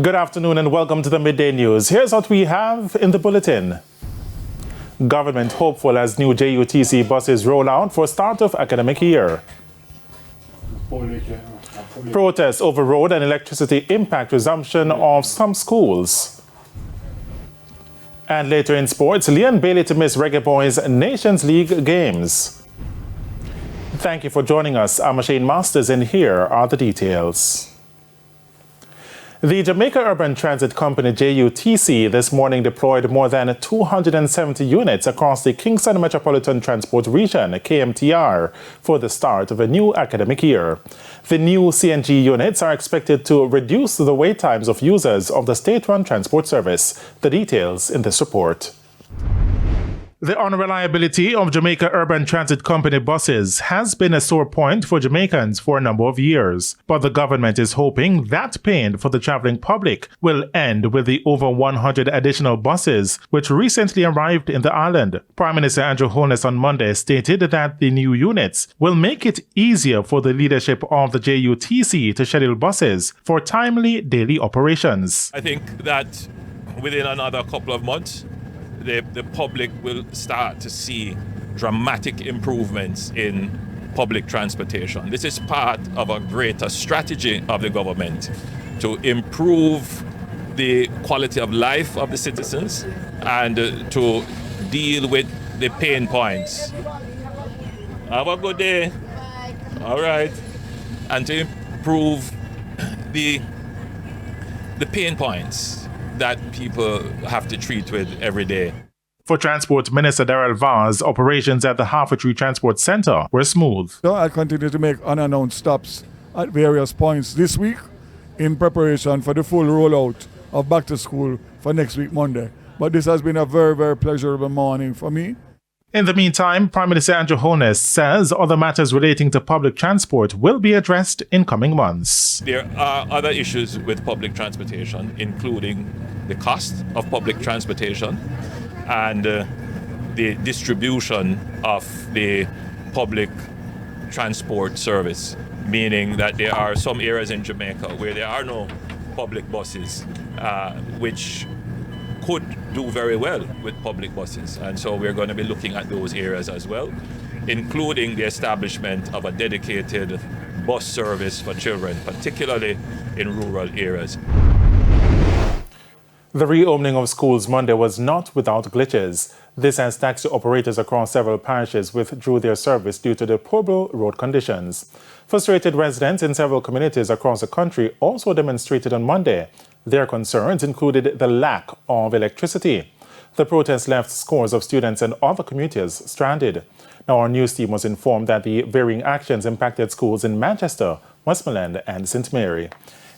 Good afternoon and welcome to the Midday News. Here's what we have in the bulletin. Government hopeful as new JUTC buses roll out for start of academic year. Protests over road and electricity impact resumption of some schools. And later in sports, Leon Bailey to miss Reggae Boys Nations League games. Thank you for joining us. I'm Shane Masters and here are the details. The Jamaica Urban Transit Company, JUTC, this morning deployed more than 270 units across the Kingston Metropolitan Transport Region, KMTR, for the start of a new academic year. The new CNG units are expected to reduce the wait times of users of the state-run transport service. The details in this report. The unreliability of Jamaica Urban Transit Company buses has been a sore point for Jamaicans for a number of years, but the government is hoping that pain for the traveling public will end with the over 100 additional buses which recently arrived in the island. Prime Minister Andrew Holness on Monday stated that the new units will make it easier for the leadership of the JUTC to schedule buses for timely daily operations. I think that within another couple of months, the public will start to see dramatic improvements in public transportation. This is part of a greater strategy of the government to improve the quality of life of the citizens and to deal with the pain points. Have a good day. All right. And to improve the pain points that people have to treat with every day. For Transport Minister Darrell Vaz, operations at the Half a Tree Transport Centre were smooth. So I continue to make unannounced stops at various points this week in preparation for the full rollout of back to school for next week, Monday. But this has been a very, very pleasurable morning for me. In the meantime, Prime Minister Andrew Holness says other matters relating to public transport will be addressed in coming months. There are other issues with public transportation, including the cost of public transportation and the distribution of the public transport service, meaning that there are some areas in Jamaica where there are no public buses, which could do very well with public buses. And so we're going to be looking at those areas as well, including the establishment of a dedicated bus service for children, particularly in rural areas. The reopening of schools Monday was not without glitches. This as taxi operators across several parishes withdrew their service due to the poor road conditions. Frustrated residents in several communities across the country also demonstrated on Monday. Their concerns included the lack of electricity. The protest left scores of students and other commuters stranded. Now, our news team was informed that the varying actions impacted schools in Manchester, Westmoreland and St. Mary.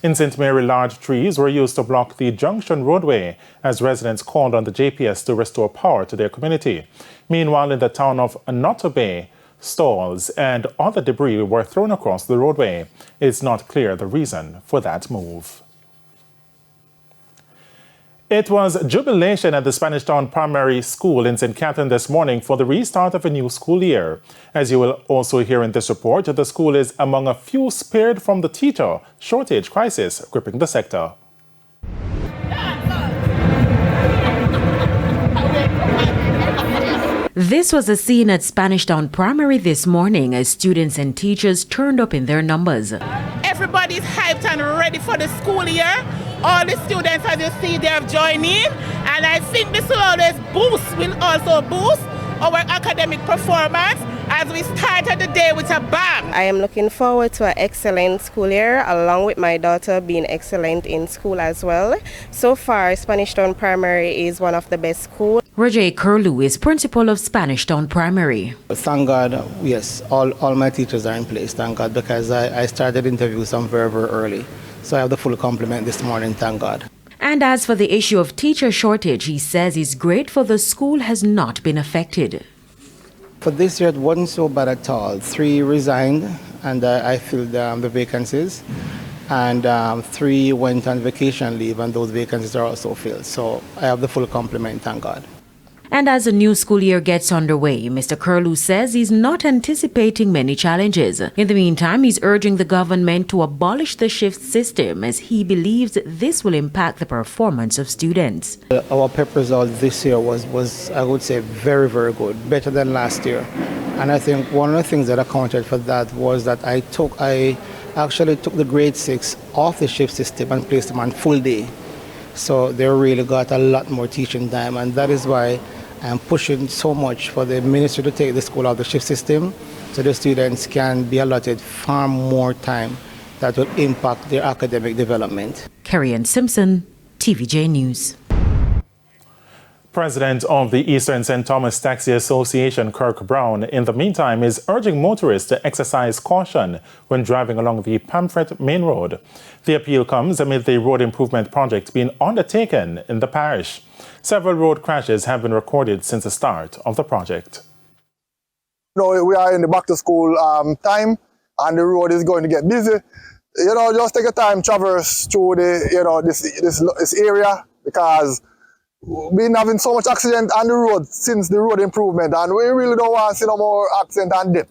In St. Mary, large trees were used to block the junction roadway as residents called on the JPS to restore power to their community. Meanwhile, in the town of Nutter Bay, stalls and other debris were thrown across the roadway. It's not clear the reason for that move. It was jubilation at the Spanish Town Primary School in St. Catherine this morning for the restart of a new school year. As you will also hear in this report, the school is among a few spared from the teacher shortage crisis gripping the sector. This was a scene at Spanish Town Primary this morning as students and teachers turned up in their numbers. Everybody's hyped and ready for the school year. All the students, as you see, they have joined in, and I think this will also boost our academic performance as we started the day with a bang. I am looking forward to an excellent school year, along with my daughter being excellent in school as well. So far, Spanish Town Primary is one of the best schools. Roger Curlew is principal of Spanish Town Primary. Thank God, yes, all my teachers are in place, thank God, because I started interviews some very, very early. So I have the full complement this morning, thank God. And as for the issue of teacher shortage, he says it's grateful the school has not been affected. For this year, it wasn't so bad at all. 3 resigned, and I filled the vacancies. And 3 went on vacation leave, and those vacancies are also filled. So I have the full complement, thank God. And as the new school year gets underway, Mr. Cruz says he's not anticipating many challenges. In the meantime, he's urging the government to abolish the shift system as he believes this will impact the performance of students. Our PEP result this year was I would say, very, very good, better than last year. And I think one of the things that accounted for that was that I actually took the grade 6 off the shift system and placed them on full day. So they really got a lot more teaching time, and that is why I'm pushing so much for the ministry to take the school out of the shift system so the students can be allotted far more time that will impact their academic development. Carrie-Ann Simpson, TVJ News. President of the Eastern St. Thomas Taxi Association, Kirk Brown, in the meantime, is urging motorists to exercise caution when driving along the Pamphret Main Road. The appeal comes amid the road improvement project being undertaken in the parish. Several road crashes have been recorded since the start of the project. We are in the back to school time, and the road is going to get busy. Just take a time, traverse through this area, because we've been having so much accident on the road since the road improvement, and we really don't want to see no more accident and death.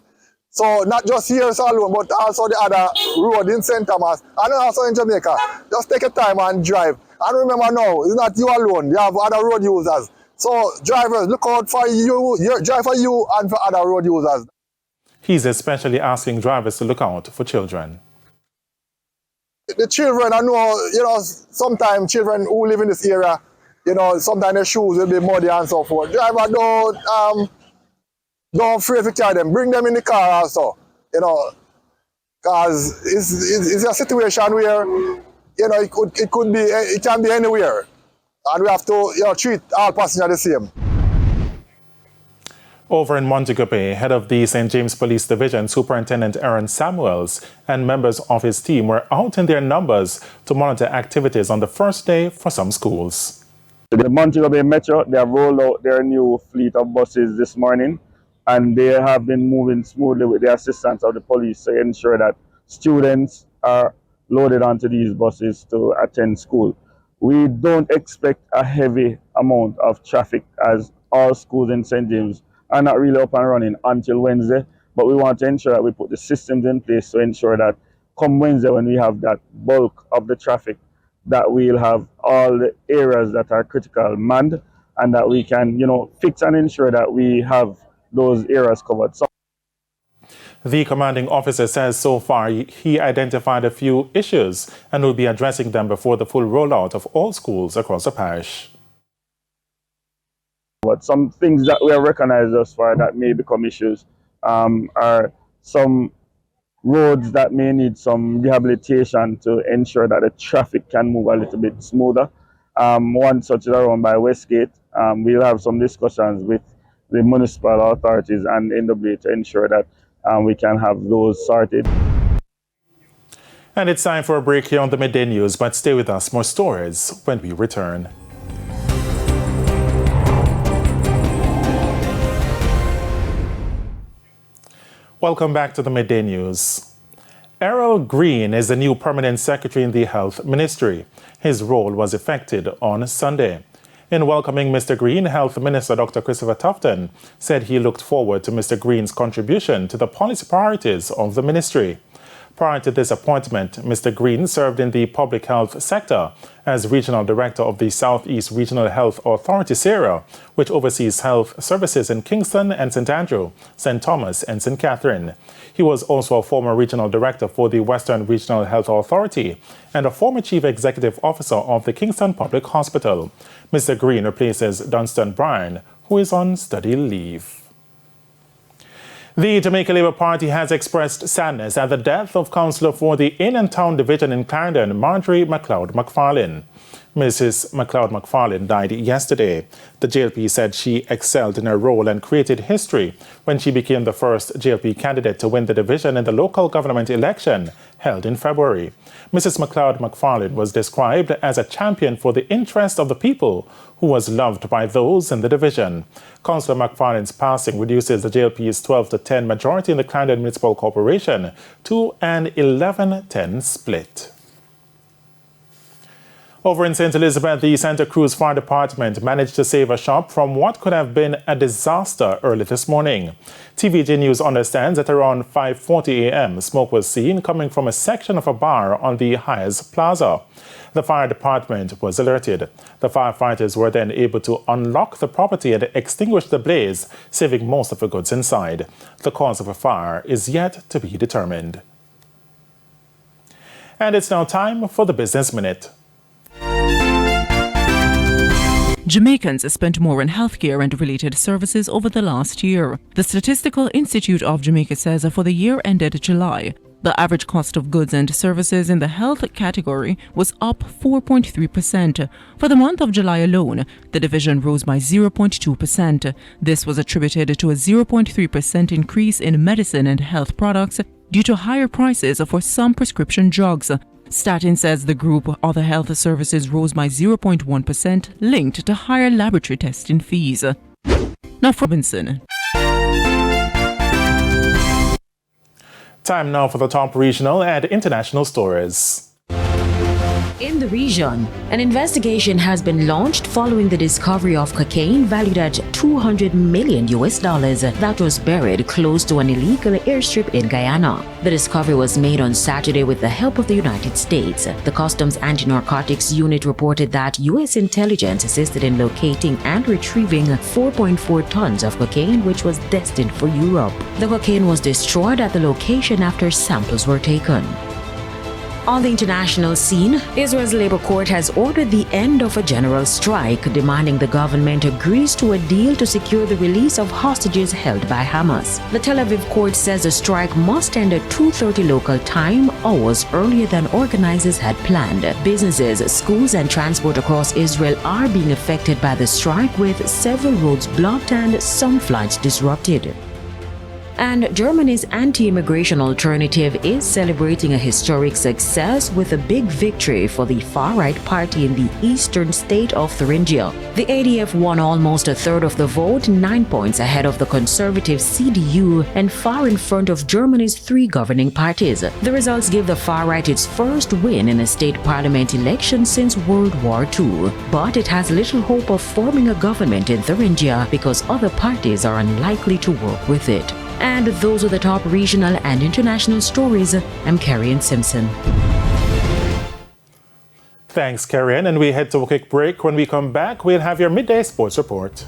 So not just here alone, but also the other road in St. Thomas and also in Jamaica. Just take a time and drive. And remember now, it's not you alone, you have other road users. So drivers, look out for you, drive for you and for other road users. He's especially asking drivers to look out for children. The children, I know, sometimes children who live in this area, sometimes their shoes will be muddy and so forth. Driver, don't afraid to carry them. Bring them in the car also, because it's a situation where, it can be anywhere. And we have to, treat all passengers the same. Over in Montego Bay, head of the St. James Police Division, Superintendent Aaron Samuels, and members of his team were out in their numbers to monitor activities on the first day for some schools. The Montego Bay Metro, they have rolled out their new fleet of buses this morning, and they have been moving smoothly with the assistance of the police to ensure that students are loaded onto these buses to attend school. We don't expect a heavy amount of traffic, as all schools in St. James are not really up and running until Wednesday, but we want to ensure that we put the systems in place to ensure that come Wednesday, when we have that bulk of the traffic, that we'll have all the areas that are critical manned, and that we can, fix and ensure that we have those areas covered. The commanding officer says so far he identified a few issues and will be addressing them before the full rollout of all schools across the parish. But some things that we have recognized thus far that may become issues are some roads that may need some rehabilitation to ensure that the traffic can move a little bit smoother. One such is around by Westgate. We'll have some discussions with the municipal authorities and NWA to ensure that we can have those sorted. And it's time for a break here on the Midday News, but stay with us. More stories when we return. Welcome back to the Midday News. Errol Green is the new permanent secretary in the Health Ministry. His role was effected on Sunday. In welcoming Mr. Green, Health Minister Dr. Christopher Tufton said he looked forward to Mr. Green's contribution to the policy priorities of the ministry. Prior to this appointment, Mr. Green served in the public health sector as Regional Director of the Southeast Regional Health Authority, SERA, which oversees health services in Kingston and St. Andrew, St. Thomas and St. Catherine. He was also a former Regional Director for the Western Regional Health Authority and a former Chief Executive Officer of the Kingston Public Hospital. Mr. Green replaces Dunstan Bryan, who is on study leave. The Jamaica Labour Party has expressed sadness at the death of councillor for the Inn and Town Division in Clarendon, Marjorie McLeod McFarlane. Mrs. McLeod McFarlane died yesterday. The JLP said she excelled in her role and created history when she became the first JLP candidate to win the division in the local government election held in February. Mrs. McLeod McFarlane was described as a champion for the interest of the people who was loved by those in the division. Councillor McFarlane's passing reduces the JLP's 12-10 majority in the Clarendon Municipal Corporation to an 11-10 split. Over in St. Elizabeth, the Santa Cruz Fire Department managed to save a shop from what could have been a disaster early this morning. TVJ News understands that around 5:40 a.m., smoke was seen coming from a section of a bar on the Hyatt Plaza. The fire department was alerted. The firefighters were then able to unlock the property and extinguish the blaze, saving most of the goods inside. The cause of the fire is yet to be determined. And it's now time for the Business Minute. Jamaicans spent more on healthcare and related services over the last year. The Statistical Institute of Jamaica says for the year ended July, the average cost of goods and services in the health category was up 4.3%. For the month of July alone, the division rose by 0.2%. This was attributed to a 0.3% increase in medicine and health products due to higher prices for some prescription drugs. Statin says the group other health services rose by 0.1%, linked to higher laboratory testing fees. Now for Robinson. Time now for the top regional and international stories. In the region, an investigation has been launched following the discovery of cocaine valued at $200 million that was buried close to an illegal airstrip in Guyana. The discovery was made on Saturday with the help of the United States. The Customs Anti-Narcotics Unit reported that U.S. intelligence assisted in locating and retrieving 4.4 tons of cocaine, which was destined for Europe. The cocaine was destroyed at the location after samples were taken. On the international scene, Israel's labor court has ordered the end of a general strike, demanding the government agrees to a deal to secure the release of hostages held by Hamas. The Tel Aviv court says the strike must end at 2:30 local time, hours earlier than organizers had planned. Businesses, schools, and transport across Israel are being affected by the strike, with several roads blocked and some flights disrupted. And Germany's anti-immigration alternative is celebrating a historic success with a big victory for the far-right party in the eastern state of Thuringia. The ADF won almost a third of the vote, 9 points ahead of the conservative CDU and far in front of Germany's 3 governing parties. The results give the far-right its first win in a state parliament election since World War II. But it has little hope of forming a government in Thuringia because other parties are unlikely to work with it. And those are the top regional and international stories. I'm Carrie Simpson. Thanks, Karen. And we head to a quick break. When we come back, we'll have your midday sports report.